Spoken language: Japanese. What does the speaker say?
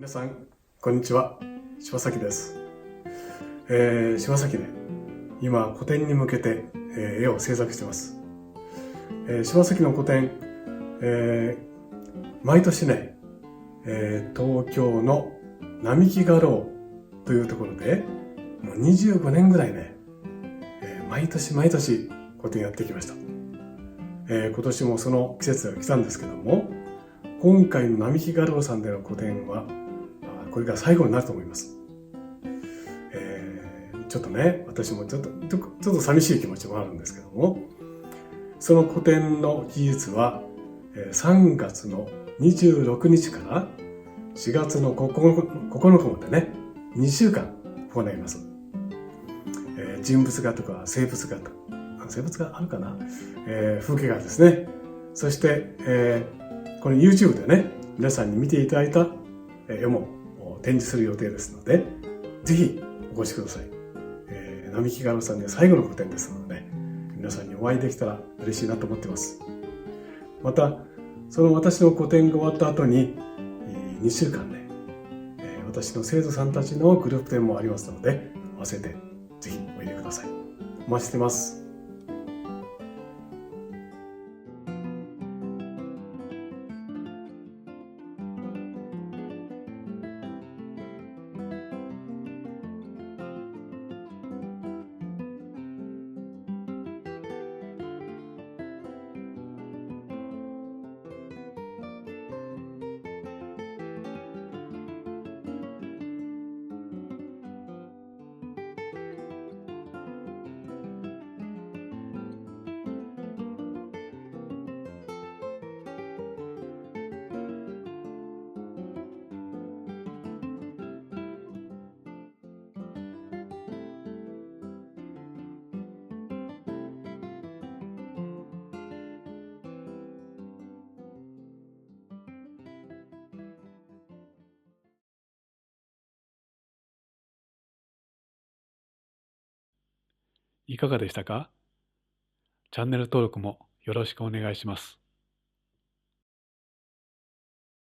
皆さん、こんにちは。柴崎です。柴崎ね、今、個展に向けて、絵を制作しています。柴崎の個展、毎年ね、東京の並木画廊というところで、もう25年ぐらいね、毎年個展やってきました。今年もその季節が来たんですけども、今回の並木画廊さんでの個展は、これが最後になると思います。ちょっとね、私もちょっと寂しい気持ちもあるんですけども、その個展の期日は3月の26日から4月の9日までね、2週間行います。人物画とか生物画あるかな、風景画ですね。そして、この YouTube でね、皆さんに見ていただいた絵も展示する予定ですので、ぜひお越しください。並木画廊さんで最後の個展ですので、ね、皆さんにお会いできたら嬉しいなと思っています。また、その私の個展が終わった後に、2週間ね、私の生徒さんたちのグループ展もありますので、合わせてぜひおいでください。お待ちしてます。いかがでしたか？チャンネル登録もよろしくお願いします。